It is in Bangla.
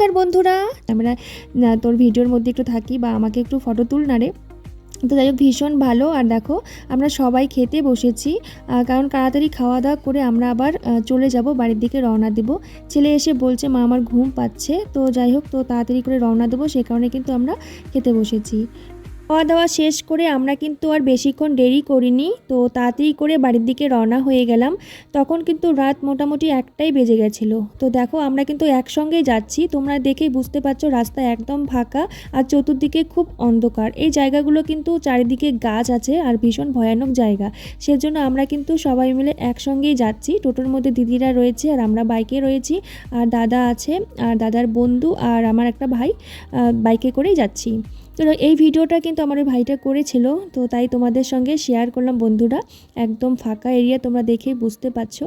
নমস্কার বন্ধুরা, আমরা তোর ভিডিওর মধ্যে একটু থাকি বা আমাকে একটু ফটো তুল না রে। তো যাই হোক, ভীষণ ভালো। আর দেখো আমরা সবাই খেতে বসেছি, কারণ তাড়াতাড়ি খাওয়া দাওয়া করে আমরা আবার চলে যাব, বাড়ির দিকে রওনা দেব। ছেলে এসে বলছে মা আমার ঘুম পাচ্ছে, তো যাই হোক তো তাড়াতাড়ি করে রওনা দেবো, সে কারণে কিন্তু আমরা খেতে বসেছি। খাওয়া দাওয়া শেষ করে আমরা কিন্তু আর বেশিক্ষণ দেরি করিনি, তো তাড়াতাড়ি করে বাড়ির দিকে রওনা হয়ে গেলাম। তখন কিন্তু রাত মোটামুটি 1টাই বেজে গেছিলো। তো দেখো আমরা কিন্তু একসঙ্গেই যাচ্ছি, তোমরা দেখেই বুঝতে পারছো রাস্তা একদম ফাঁকা আর চতুর্দিকে খুব অন্ধকার। এই জায়গাগুলো কিন্তু চারিদিকে গাছ আছে আর ভীষণ ভয়ানক জায়গা, সেজন্য আমরা কিন্তু সবাই মিলে একসঙ্গেই যাচ্ছি। টোটোর মধ্যে দিদিরা রয়েছে আর আমরা বাইকে রয়েছি, আর দাদা আছে আর দাদার বন্ধু আর আমার একটা ভাই বাইকে করেই যাচ্ছি। তো এই ভিডিওটা কিন্তু আমার ওই ভাইটা করেছিল, তো তাই তোমাদের সঙ্গে শেয়ার করলাম বন্ধুরা। একদম ফাঁকা এরিয়া, তোমরা দেখেই বুঝতে পারছো।